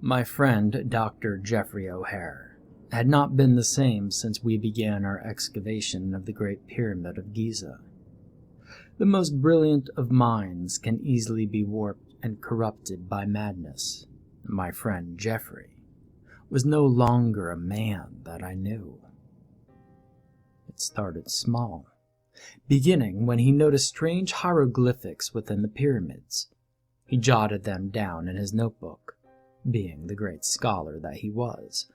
My friend, Dr. Jeffrey O'Hare, had not been the same since we began our excavation of the Great Pyramid of Giza. The most brilliant of minds can easily be warped and corrupted by madness. My friend Jeffrey was no longer a man that I knew. It started small, beginning when he noticed strange hieroglyphics within the pyramids. He jotted them down in his notebook, being the great scholar that he was.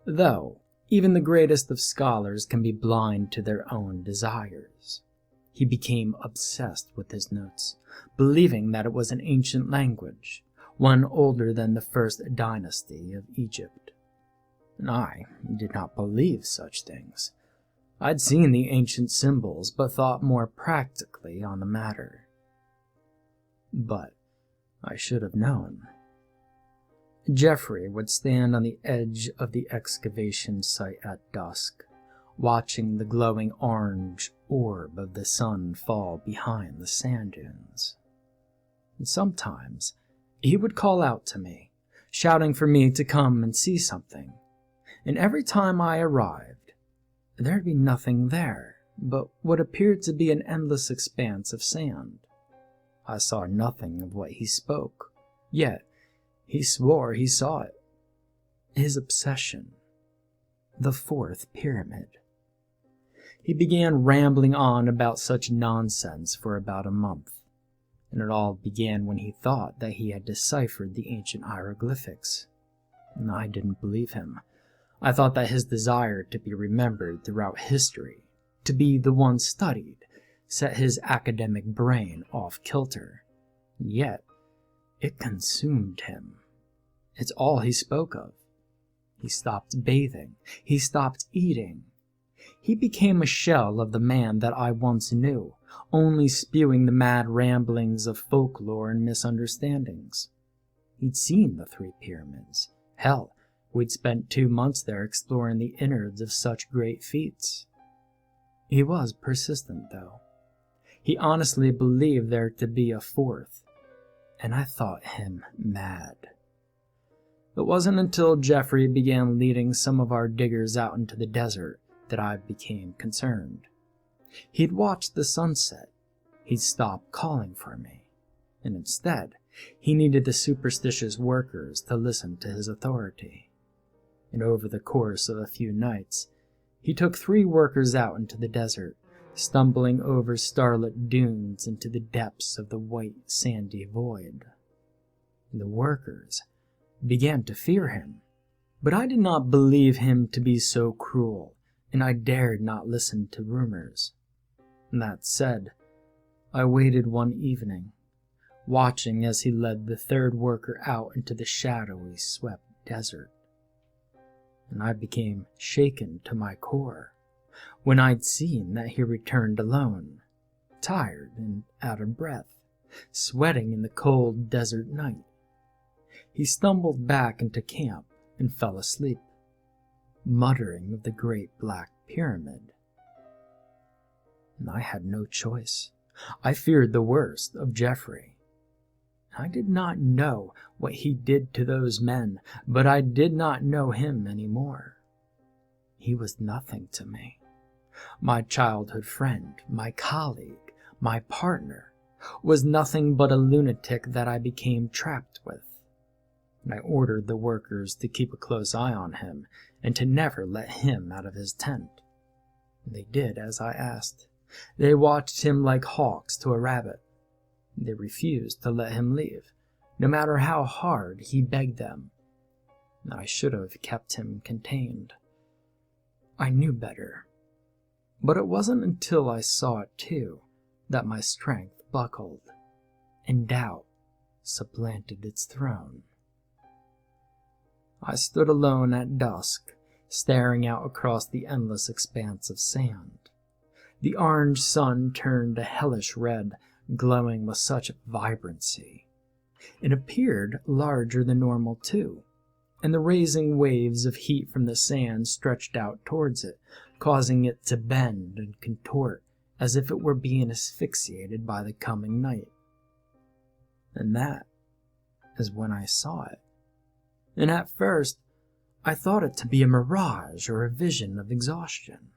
Though even the greatest of scholars can be blind to their own desires. He became obsessed with his notes, believing that it was an ancient language, one older than the first dynasty of Egypt. And I did not believe such things. I'd seen the ancient symbols, but thought more practically on the matter. But I should have known. Jeffrey would stand on the edge of the excavation site at dusk, watching the glowing orange orb of the sun fall behind the sand dunes. And sometimes he would call out to me, shouting for me to come and see something. And every time I arrived, there'd be nothing there but what appeared to be an endless expanse of sand. I saw nothing of what he spoke, yet he swore he saw it. His obsession. The fourth pyramid. He began rambling on about such nonsense for about a month, and it all began when he thought that he had deciphered the ancient hieroglyphics. And I didn't believe him. I thought that his desire to be remembered throughout history, to be the one studied, set his academic brain off kilter. And yet, it consumed him. It's all he spoke of. He stopped bathing. He stopped eating. He became a shell of the man that I once knew, only spewing the mad ramblings of folklore and misunderstandings. He'd seen the 3 pyramids. Hell, we'd spent 2 months there exploring the innards of such great feats. He was persistent, though. He honestly believed there to be a 4th, and I thought him mad. It wasn't until Jeffrey began leading some of our diggers out into the desert that I became concerned. He'd watch the sunset. He'd stop calling for me, and instead, he needed the superstitious workers to listen to his authority. And over the course of a few nights, he took 3 workers out into the desert, stumbling over starlit dunes into the depths of the white, sandy void. The workers began to fear him, but I did not believe him to be so cruel, and I dared not listen to rumors. That said, I waited one evening, watching as he led the 3rd worker out into the shadowy, swept desert. And I became shaken to my core when I'd seen that he returned alone, tired and out of breath, sweating in the cold desert night. He stumbled back into camp and fell asleep, muttering of the great black pyramid. And I had no choice. I feared the worst of Jeffrey. I did not know what he did to those men, but I did not know him anymore. He was nothing to me. My childhood friend, my colleague, my partner, was nothing but a lunatic that I became trapped with. And I ordered the workers to keep a close eye on him and to never let him out of his tent. They did as I asked. They watched him like hawks to a rabbit. They refused to let him leave, no matter how hard he begged them. I should have kept him contained. I knew better. But it wasn't until I saw it too that my strength buckled, and doubt supplanted its throne. I stood alone at dusk, staring out across the endless expanse of sand. The orange sun turned a hellish red, glowing with such vibrancy. It appeared larger than normal too, and the raising waves of heat from the sand stretched out towards it, causing it to bend and contort as if it were being asphyxiated by the coming night. And that is when I saw it. and at first I thought it to be a mirage or a vision of exhaustion.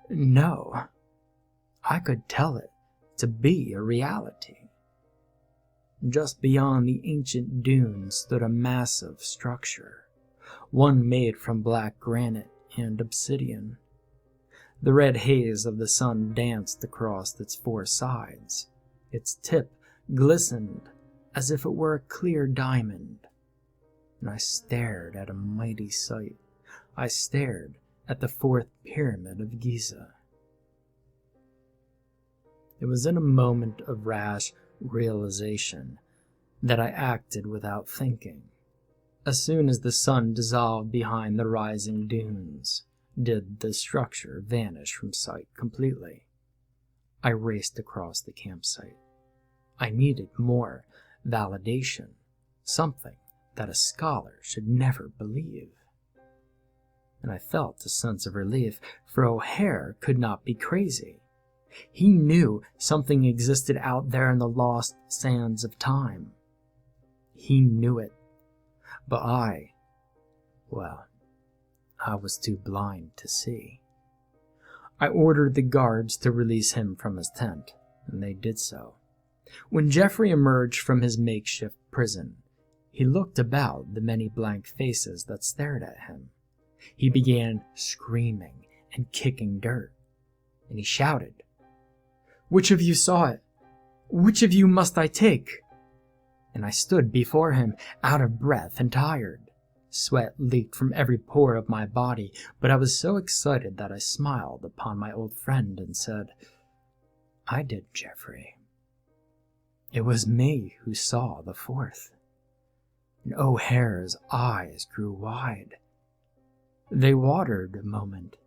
No, I could tell it to be a reality. Just beyond the ancient dunes stood a massive structure, one made from black granite and obsidian. The red haze of the sun danced across its four sides. Its tip glistened as if it were a clear diamond. And I stared at a mighty sight. I stared at the fourth pyramid of Giza. It was in a moment of rash realization that I acted without thinking. As soon as the sun dissolved behind the rising dunes, did the structure vanish from sight completely. I raced across the campsite. I needed more validation, something that a scholar should never believe. And I felt a sense of relief, for O'Hare could not be crazy. He knew something existed out there in the lost sands of time. He knew it. But I was too blind to see. I ordered the guards to release him from his tent, and they did so. When Jeffrey emerged from his makeshift prison, he looked about the many blank faces that stared at him. He began screaming and kicking dirt, and he shouted, "Which of you saw it? Which of you must I take?" And I stood before him, out of breath and tired. Sweat leaked from every pore of my body, but I was so excited that I smiled upon my old friend and said, "I did, Jeffrey. It was me who saw the fourth." And O'Hare's eyes grew wide. They watered a moment,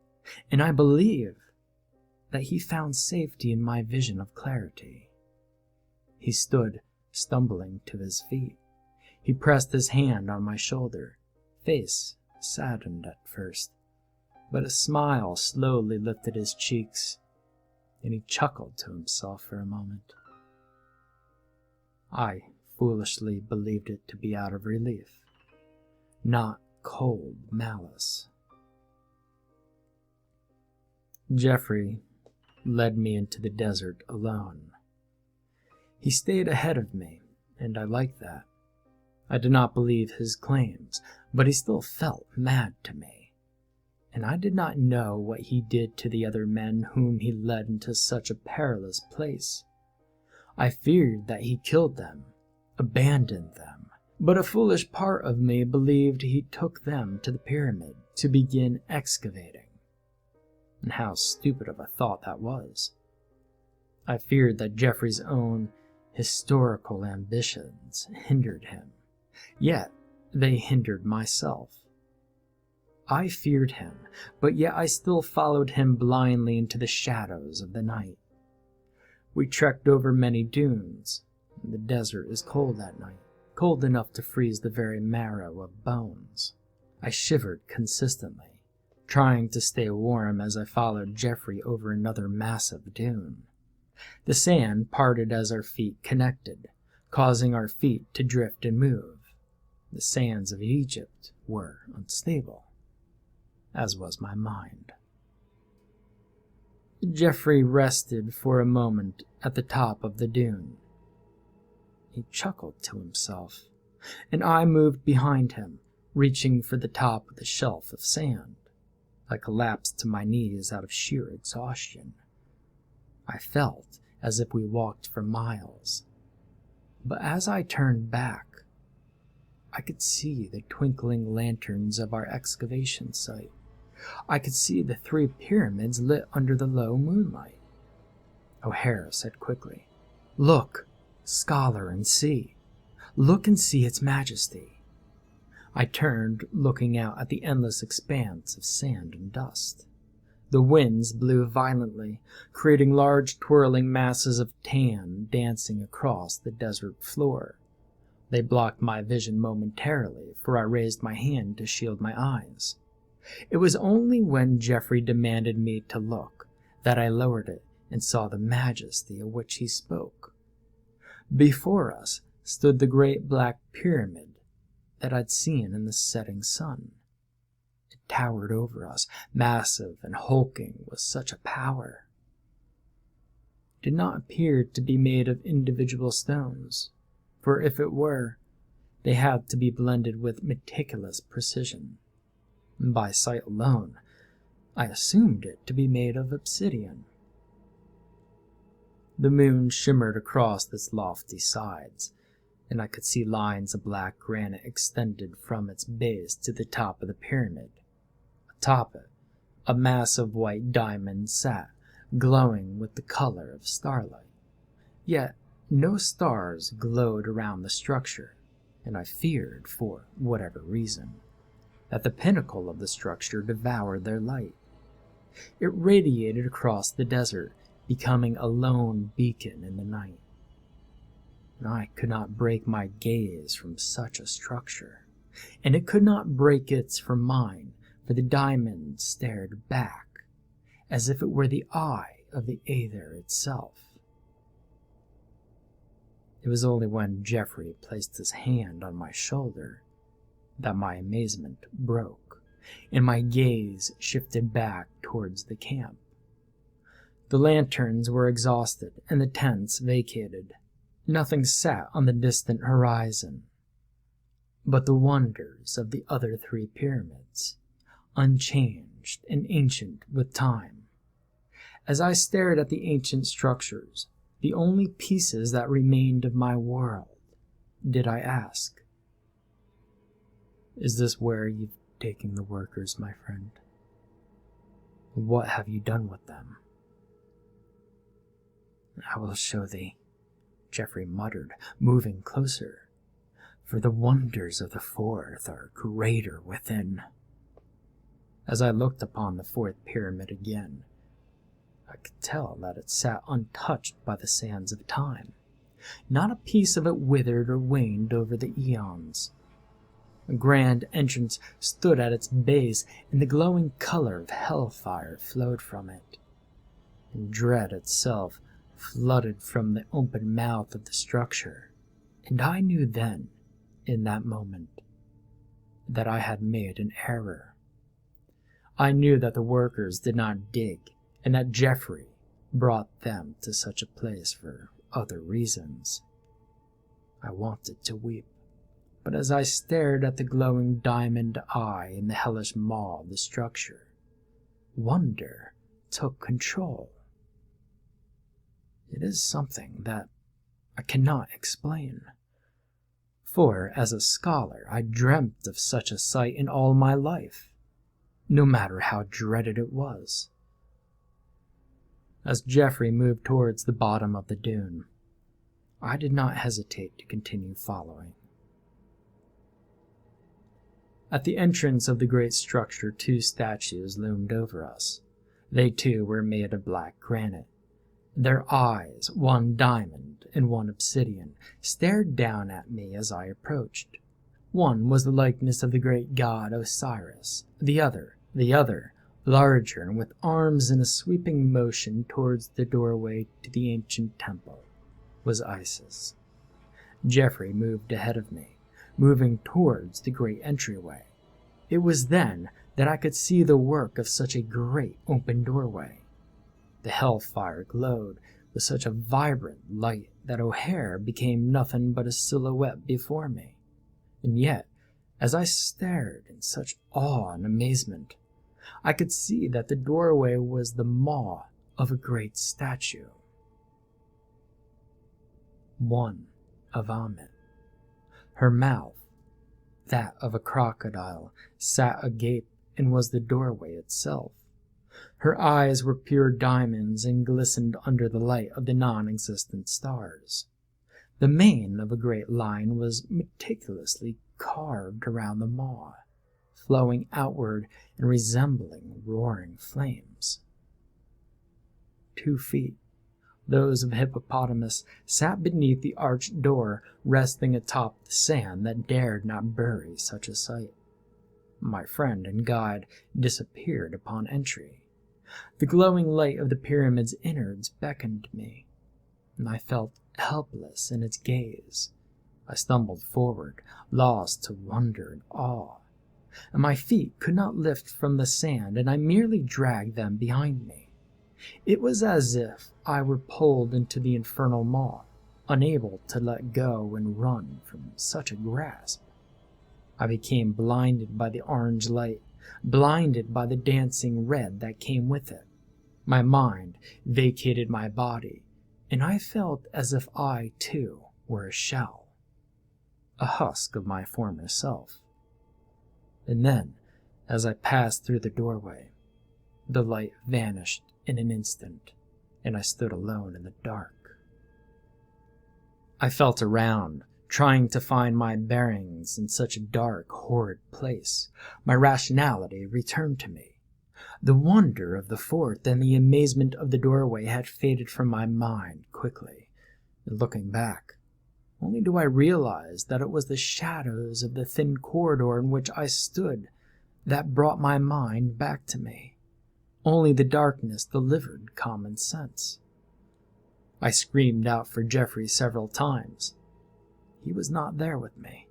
and I believe that he found safety in my vision of clarity. He stood, stumbling to his feet. He pressed his hand on my shoulder, face saddened at first, but a smile slowly lifted his cheeks, and he chuckled to himself for a moment. I foolishly believed it to be out of relief, not cold malice. Jeffrey led me into the desert alone. He stayed ahead of me, and I liked that. I did not believe his claims, but he still felt mad to me, and I did not know what he did to the other men whom he led into such a perilous place. I feared that he killed them, abandoned them, but a foolish part of me believed he took them to the pyramid to begin excavating. And how stupid of a thought that was. I feared that Jeffrey's own historical ambitions hindered him, yet they hindered myself. I feared him, but yet I still followed him blindly into the shadows of the night. We trekked over many dunes. The desert is cold at night, cold enough to freeze the very marrow of bones. I shivered consistently, trying to stay warm as I followed Jeffrey over another massive dune. The sand parted as our feet connected, causing our feet to drift and move. The sands of Egypt were unstable, as was my mind. Jeffrey rested for a moment at the top of the dune. He chuckled to himself, and I moved behind him, reaching for the top of the shelf of sand. I collapsed to my knees out of sheer exhaustion. I felt as if we walked for miles, but as I turned back, I could see the twinkling lanterns of our excavation site. I could see the 3 pyramids lit under the low moonlight. O'Hare said quickly, "Look, scholar, and see. Look and see its majesty." I turned, looking out at the endless expanse of sand and dust. The winds blew violently, creating large twirling masses of tan dancing across the desert floor. They blocked my vision momentarily, for I raised my hand to shield my eyes. It was only when Jeffrey demanded me to look that I lowered it and saw the majesty of which he spoke. Before us stood the great black pyramid, that I'd seen in the setting sun. It towered over us, massive and hulking with such a power. It did not appear to be made of individual stones, for if it were, they had to be blended with meticulous precision. By sight alone, I assumed it to be made of obsidian. The moon shimmered across its lofty sides, and I could see lines of black granite extended from its base to the top of the pyramid. Atop it, a massive white diamond sat, glowing with the color of starlight. Yet no stars glowed around the structure, and I feared, for whatever reason, that the pinnacle of the structure devoured their light. It radiated across the desert, becoming a lone beacon in the night. And I could not break my gaze from such a structure, and it could not break its from mine, for the diamond stared back, as if it were the eye of the Aether itself. It was only when Geoffrey placed his hand on my shoulder that my amazement broke, and my gaze shifted back towards the camp. The lanterns were exhausted, and the tents vacated. Nothing sat on the distant horizon but the wonders of the other 3 pyramids, unchanged and ancient with time. As I stared at the ancient structures, the only pieces that remained of my world, did I ask, "Is this where you've taken the workers, my friend? What have you done with them?" "I will show thee," Geoffrey muttered, moving closer, "for the wonders of the 4th are greater within." As I looked upon the 4th pyramid again, I could tell that it sat untouched by the sands of time. Not a piece of it withered or waned over the eons. A grand entrance stood at its base, and the glowing color of hellfire flowed from it. And dread itself flooded from the open mouth of the structure, and I knew then, in that moment, that I had made an error. I knew that the workers did not dig, and that Geoffrey brought them to such a place for other reasons. I wanted to weep, but as I stared at the glowing diamond eye in the hellish maw of the structure, wonder took control. It is something that I cannot explain, for as a scholar I dreamt of such a sight in all my life, no matter how dreaded it was. As Geoffrey moved towards the bottom of the dune, I did not hesitate to continue following. At the entrance of the great structure, 2 statues loomed over us. They too were made of black granite. Their eyes, one diamond and one obsidian, stared down at me as I approached. One was the likeness of the great god Osiris, the other, larger and with arms in a sweeping motion towards the doorway to the ancient temple, was Isis. Geoffrey moved ahead of me, moving towards the great entryway. It was then that I could see the work of such a great open doorway. The hellfire glowed with such a vibrant light that O'Hare became nothing but a silhouette before me. And yet, as I stared in such awe and amazement, I could see that the doorway was the maw of a great statue. One of Ammit. Her mouth, that of a crocodile, sat agape and was the doorway itself. Her eyes were pure diamonds and glistened under the light of the non-existent stars. The mane of a great lion was meticulously carved around the maw, flowing outward and resembling roaring flames. 2 feet, those of a hippopotamus, sat beneath the arched door, resting atop the sand that dared not bury such a sight. My friend and guide disappeared upon entry. The glowing light of the pyramid's innards beckoned me, and I felt helpless in its gaze. I stumbled forward, lost to wonder and awe, and my feet could not lift from the sand, and I merely dragged them behind me. It was as if I were pulled into the infernal maw, unable to let go and run from such a grasp. I became blinded by the orange light, blinded by the dancing red that came with it. My mind vacated my body, and I felt as if I, too, were a shell, a husk of my former self. And then, as I passed through the doorway, the light vanished in an instant, and I stood alone in the dark. I felt around, trying to find my bearings in such a dark, horrid place. My rationality returned to me. The wonder of the fort and the amazement of the doorway had faded from my mind quickly, and looking back, only do I realize that it was the shadows of the thin corridor in which I stood that brought my mind back to me. Only the darkness delivered common sense. I screamed out for Jeffrey several times. He was not there with me.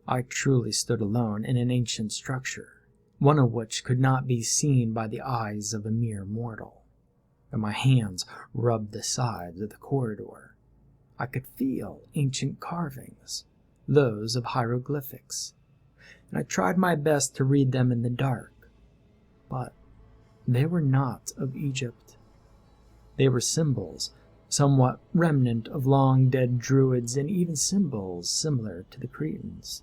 I truly stood alone in an ancient structure, one of which could not be seen by the eyes of a mere mortal, and my hands rubbed the sides of the corridor. I could feel ancient carvings, those of hieroglyphics, and I tried my best to read them in the dark, but they were not of Egypt. They were symbols, somewhat remnant of long-dead druids, and even symbols similar to the Cretans.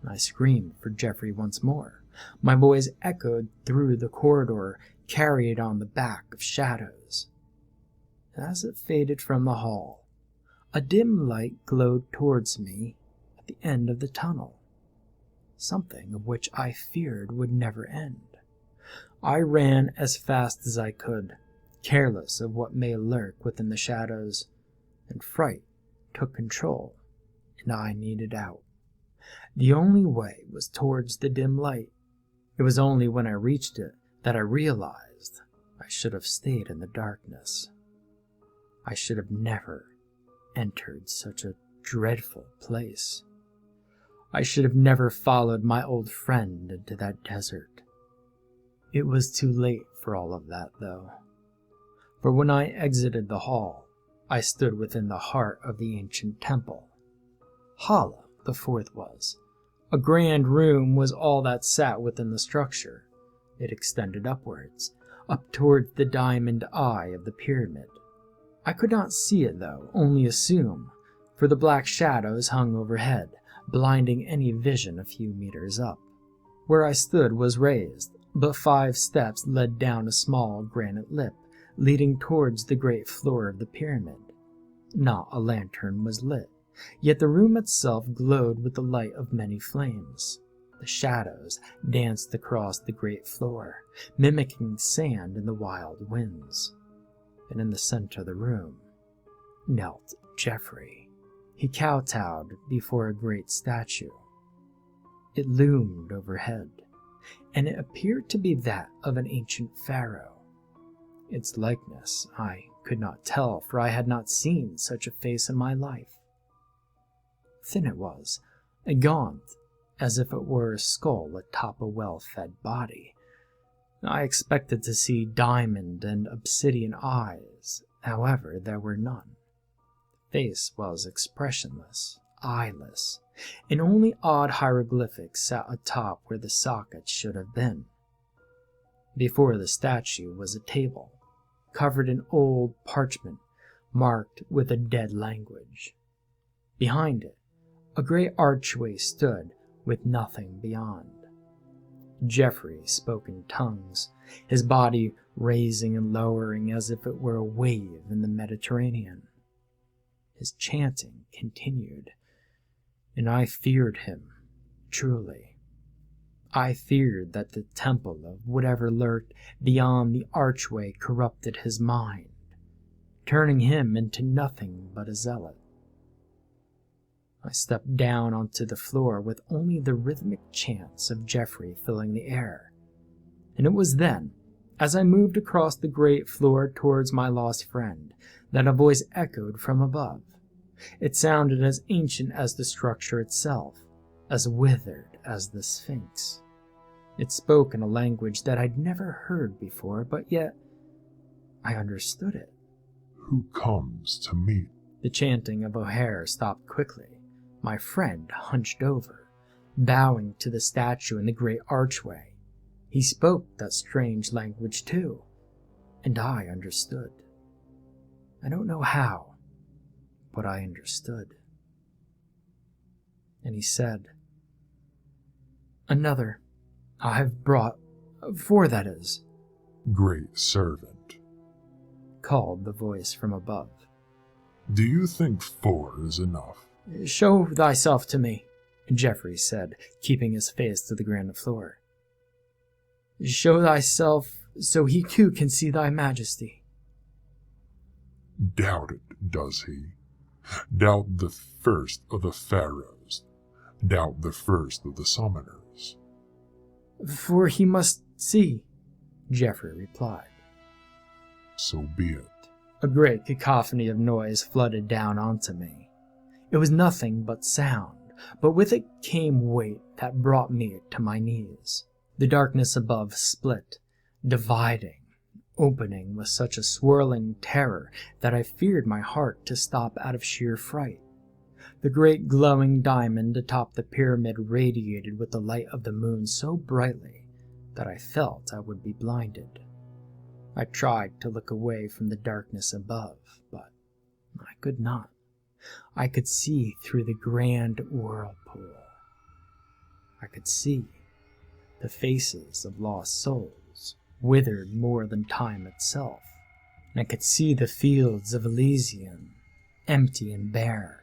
I screamed for Jeffrey once more. My voice echoed through the corridor, carried on the back of shadows. As it faded from the hall, a dim light glowed towards me at the end of the tunnel, something of which I feared would never end. I ran as fast as I could, careless of what may lurk within the shadows, and fright took control, and I needed out. The only way was towards the dim light. It was only when I reached it that I realized I should have stayed in the darkness. I should have never entered such a dreadful place. I should have never followed my old friend into that desert. It was too late for all of that, though. For when I exited the hall, I stood within the heart of the ancient temple. Hollow, the fourth was. A grand room was all that sat within the structure. It extended upwards, up towards the diamond eye of the pyramid. I could not see it, though, only assume, for the black shadows hung overhead, blinding any vision a few meters up. Where I stood was raised, but 5 steps led down a small granite lip, leading towards the great floor of the pyramid. Not a lantern was lit, yet the room itself glowed with the light of many flames. The shadows danced across the great floor, mimicking sand in the wild winds. And in the center of the room knelt Jeffrey. He kowtowed before a great statue. It loomed overhead, and it appeared to be that of an ancient pharaoh. Its likeness I could not tell, for I had not seen such a face in my life. Thin it was, gaunt, as if it were a skull atop a well-fed body. I expected to see diamond and obsidian eyes, however, there were none. The face was expressionless, eyeless, and only odd hieroglyphics sat atop where the sockets should have been. Before the statue was a table, covered in old parchment, marked with a dead language. Behind it, a great archway stood with nothing beyond. Jeffrey spoke in tongues, his body raising and lowering as if it were a wave in the Mediterranean. His chanting continued, and I feared him, truly. I feared that the temple of whatever lurked beyond the archway corrupted his mind, turning him into nothing but a zealot. I stepped down onto the floor with only the rhythmic chants of Jeffrey filling the air, and it was then, as I moved across the great floor towards my lost friend, that a voice echoed from above. It sounded as ancient as the structure itself, as withered as the Sphinx. It spoke in a language that I'd never heard before, but yet I understood it. Who comes to meet? The chanting of O'Hare stopped quickly. My friend hunched over, bowing to the statue in the great archway. He spoke that strange language too, and I understood. I don't know how, but I understood. And he said, "Another. I've brought 4, that is." Great servant, called the voice from above. Do you think 4 is enough? "Show thyself to me," Geoffrey said, keeping his face to the granite floor. "Show thyself, so he too can see thy majesty." Doubt it, does he? Doubt the first of the pharaohs? Doubt the first of the summoners? "For he must see," Geoffrey replied. So be it. A great cacophony of noise flooded down onto me. It was nothing but sound, but with it came weight that brought me to my knees. The darkness above split, dividing, opening with such a swirling terror that I feared my heart to stop out of sheer fright. The great glowing diamond atop the pyramid radiated with the light of the moon so brightly that I felt I would be blinded. I tried to look away from the darkness above, but I could not. I could see through the grand whirlpool. I could see the faces of lost souls, withered more than time itself, and I could see the fields of Elysium, empty and bare.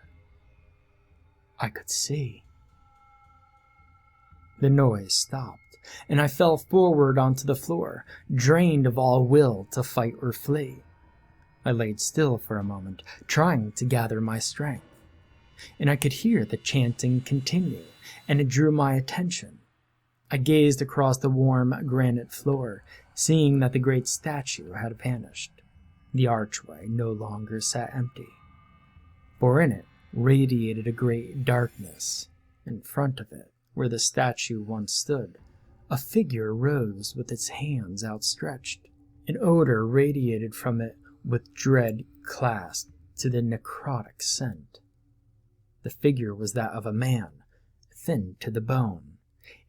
I could see. The noise stopped, and I fell forward onto the floor, drained of all will to fight or flee. I laid still for a moment, trying to gather my strength, and I could hear the chanting continue, and it drew my attention. I gazed across the warm granite floor, seeing that the great statue had vanished. The archway no longer sat empty, for in it radiated a great darkness. In front of it, where the statue once stood, a figure rose with its hands outstretched. An odor radiated from it with dread clasped to the necrotic scent. The figure was that of a man, thin to the bone,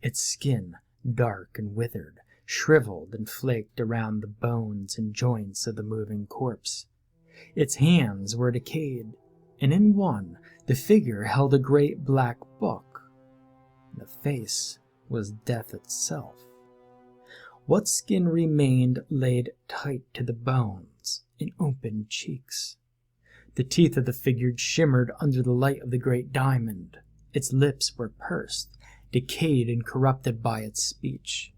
its skin dark and withered, shriveled and flaked around the bones and joints of the moving corpse. Its hands were decayed, and in one the figure held a great black book. The face was death itself. What skin remained laid tight to the bones in open cheeks. The teeth of the figure shimmered under the light of the great diamond. Its lips were pursed, decayed and corrupted by its speech.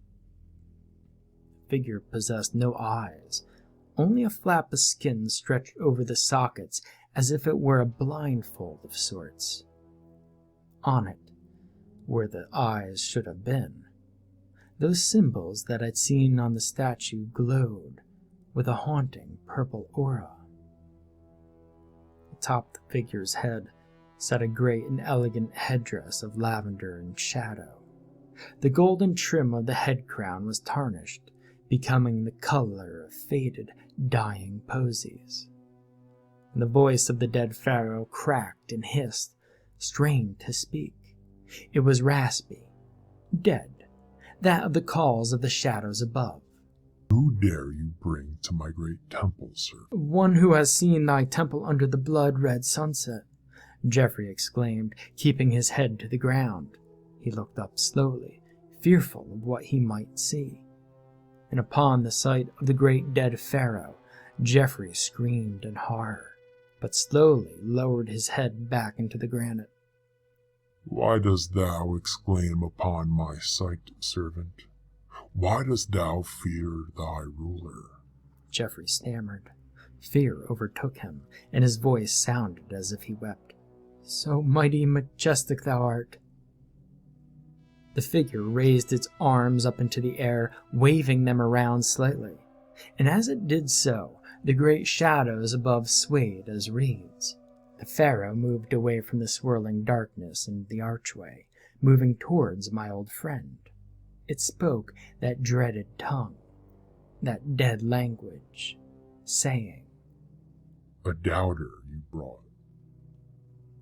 The figure possessed no eyes, only a flap of skin stretched over the sockets as if it were a blindfold of sorts. On it, where the eyes should have been, those symbols that I'd seen on the statue glowed with a haunting purple aura. Atop the figure's head sat a great and elegant headdress of lavender and shadow. The golden trim of the head crown was tarnished, becoming the color of faded, dying posies. And the voice of the dead pharaoh cracked and hissed, strained to speak. It was raspy, dead, that of the calls of the shadows above. Who dare you bring to my great temple, sir? "One who has seen thy temple under the blood-red sunset," Geoffrey exclaimed, keeping his head to the ground. He looked up slowly, fearful of what he might see. And upon the sight of the great dead pharaoh, Geoffrey screamed in horror, but slowly lowered his head back into the granite. Why dost thou exclaim upon my sight, servant? Why dost thou fear thy ruler? Geoffrey stammered. Fear overtook him, and his voice sounded as if he wept. "So mighty majestic thou art." The figure raised its arms up into the air, waving them around slightly, and as it did so, the great shadows above swayed as reeds. The pharaoh moved away from the swirling darkness in the archway, moving towards my old friend. It spoke that dreaded tongue, that dead language, saying, "A doubter you brought."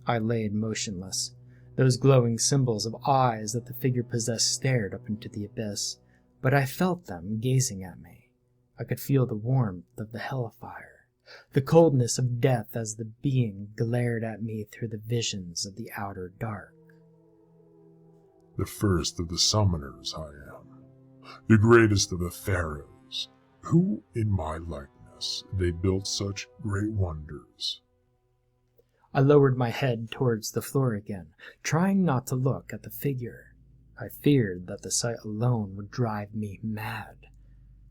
I laid motionless. Those glowing symbols of eyes that the figure possessed stared up into the abyss, but I felt them gazing at me. I could feel the warmth of the hellfire, the coldness of death as the being glared at me through the visions of the outer dark. "The first of the summoners I am, the greatest of the pharaohs, who in my likeness they built such great wonders." I lowered my head towards the floor again, trying not to look at the figure. I feared that the sight alone would drive me mad,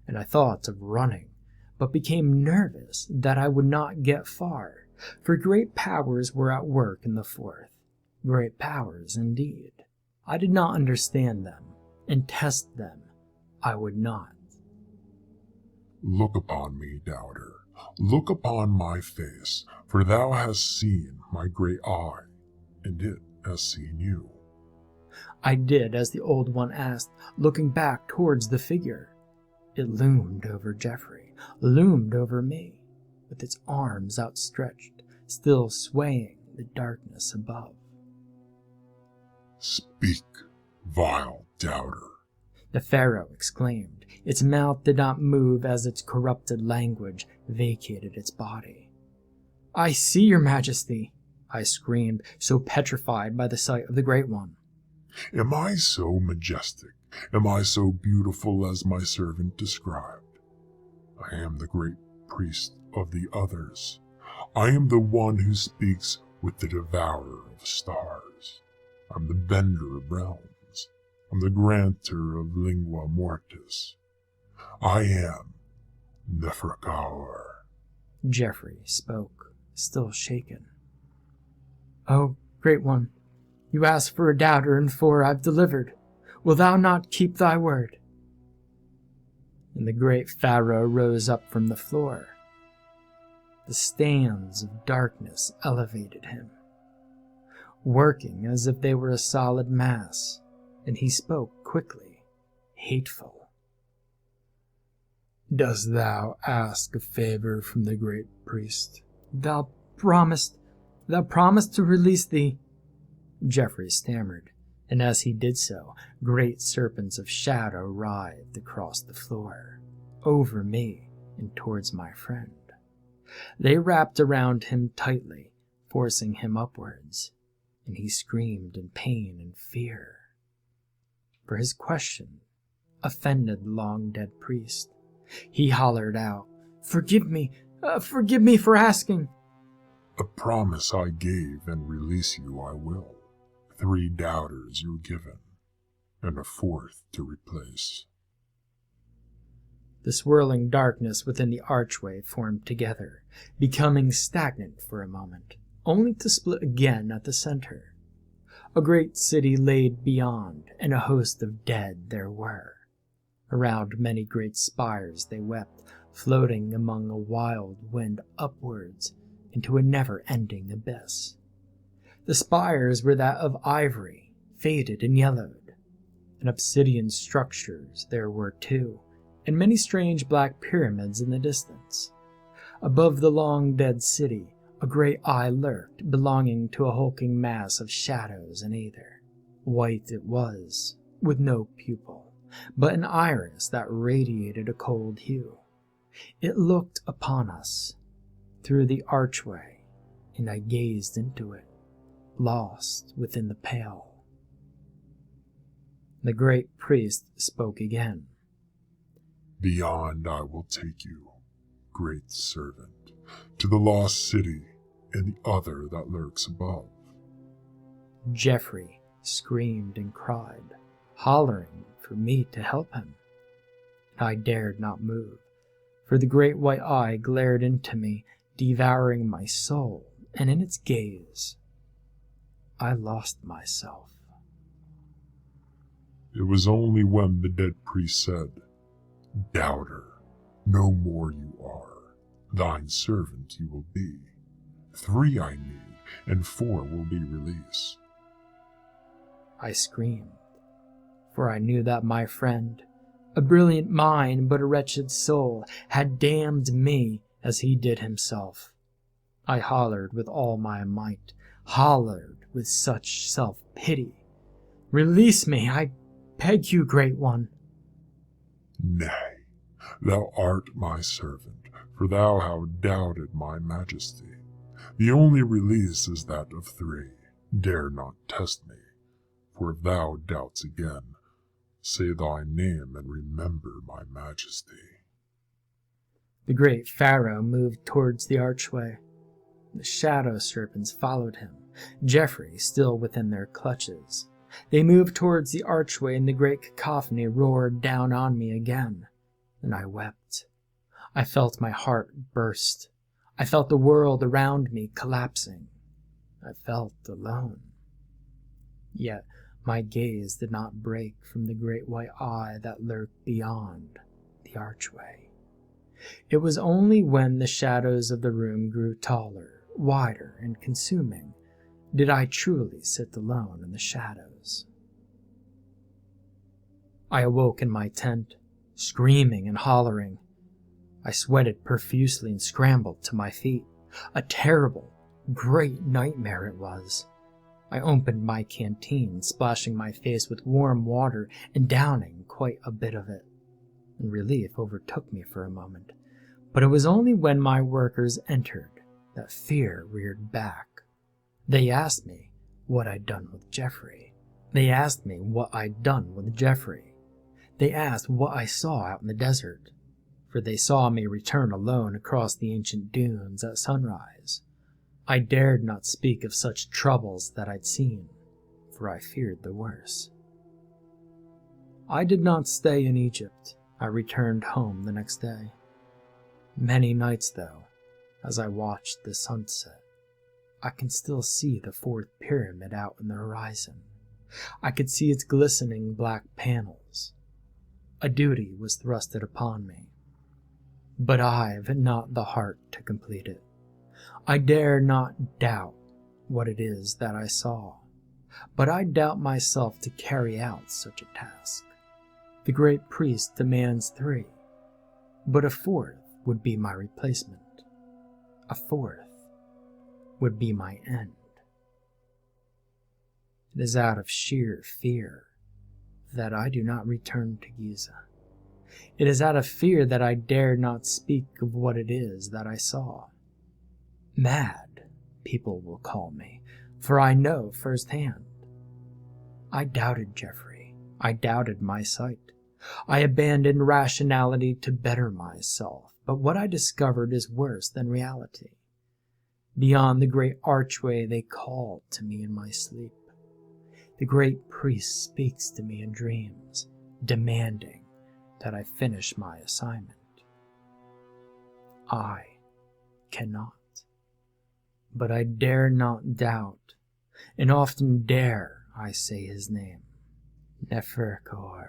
and I thought of running, but became nervous that I would not get far, for great powers were at work in the fourth. Great powers indeed. I did not understand them, and test them I would not. "Look upon me, doubter. Look upon my face, for thou hast seen my great eye, and it has seen you." I did as the old one asked, looking back towards the figure. It loomed over Jeffrey, loomed over me, with its arms outstretched, still swaying the darkness above. "Speak, vile doubter," the pharaoh exclaimed. Its mouth did not move as its corrupted language vacated its body. "I see, your majesty," I screamed, so petrified by the sight of the Great One. "Am I so majestic? Am I so beautiful as my servant described? I am the great priest of the others. I am the one who speaks with the devourer of stars. I'm the bender of realms. I'm the granter of lingua mortis. I am Neferkaur." Jeffrey spoke, still shaken. "Oh, Great One, you asked for a doubter, and 4 I've delivered. Will thou not keep thy word?" And the great pharaoh rose up from the floor. The stands of darkness elevated him, working as if they were a solid mass, and he spoke quickly, hateful. "Dost thou ask a favor from the great priest?" Thou promised to release thee," Jeffrey stammered, and as he did so, great serpents of shadow writhed across the floor, over me and towards my friend. They wrapped around him tightly, forcing him upwards, and he screamed in pain and fear. For his question offended the long-dead priest. He hollered out, forgive me for asking." "A promise I gave, and release you I will. 3 doubters you're given, and a 4th to replace." The swirling darkness within the archway formed together, becoming stagnant for a moment, only to split again at the center. A great city laid beyond, and a host of dead there were. Around many great spires they wept, floating among a wild wind upwards into a never-ending abyss. The spires were that of ivory, faded and yellowed, and obsidian structures there were too, and many strange black pyramids in the distance. Above the long-dead city, a great eye lurked, belonging to a hulking mass of shadows and aether. White it was, with no pupil, but an iris that radiated a cold hue. It looked upon us through the archway, and I gazed into it, lost within the pale. The great priest spoke again. "Beyond I will take you, great servant, to the lost city and the other that lurks above." Jeffrey screamed and cried, hollering for me to help him. I dared not move, for the great white eye glared into me, devouring my soul, and in its gaze, I lost myself. It was only when the dead priest said, "Doubter, no more you are, thine servant you will be. 3 I need, and 4 will be released. I screamed, for I knew that my friend, a brilliant mind but a wretched soul, had damned me as he did himself. I hollered with all my might, hollered with such self-pity. "Release me, I beg you, Great One." Nay, thou art my servant, for thou hast doubted my majesty. The only release is that of 3. Dare not test me, for if thou doubts again, say thy name and remember my majesty. The great pharaoh moved towards the archway. The shadow serpents followed him, Geoffrey still within their clutches. They moved towards the archway, and the great cacophony roared down on me again, and I wept. I felt my heart burst. I felt the world around me collapsing. I felt alone. Yet my gaze did not break from the great white eye that lurked beyond the archway. It was only when the shadows of the room grew taller, wider, and consuming did I truly sit alone in the shadows. I awoke in my tent, screaming and hollering. I sweated profusely and scrambled to my feet. A terrible, great nightmare it was. I opened my canteen, splashing my face with warm water and downing quite a bit of it. And relief overtook me for a moment, but it was only when my workers entered that fear reared back. They asked me what I'd done with Geoffrey. They asked me what I'd done with Geoffrey. They asked what I saw out in the desert, for they saw me return alone across the ancient dunes at sunrise. I dared not speak of such troubles that I'd seen, for I feared the worst. I did not stay in Egypt. I returned home the next day. Many nights, though, as I watched the sunset, I can still see the 4th pyramid out in the horizon. I could see its glistening black panels. A duty was thrusted upon me, but I've not the heart to complete it. I dare not doubt what it is that I saw, but I doubt myself to carry out such a task. The great priest demands 3, but a 4th would be my replacement. A 4th would be my end. It is out of sheer fear that I do not return to Giza. It is out of fear that I dare not speak of what it is that I saw. Mad, people will call me, for I know firsthand. I doubted Geoffrey. I doubted my sight. I abandoned rationality to better myself, but what I discovered is worse than reality. Beyond the great archway they called to me in my sleep. The great priest speaks to me in dreams, demanding that I finish my assignment. I cannot, but I dare not doubt, and often dare I say his name, Neferkor.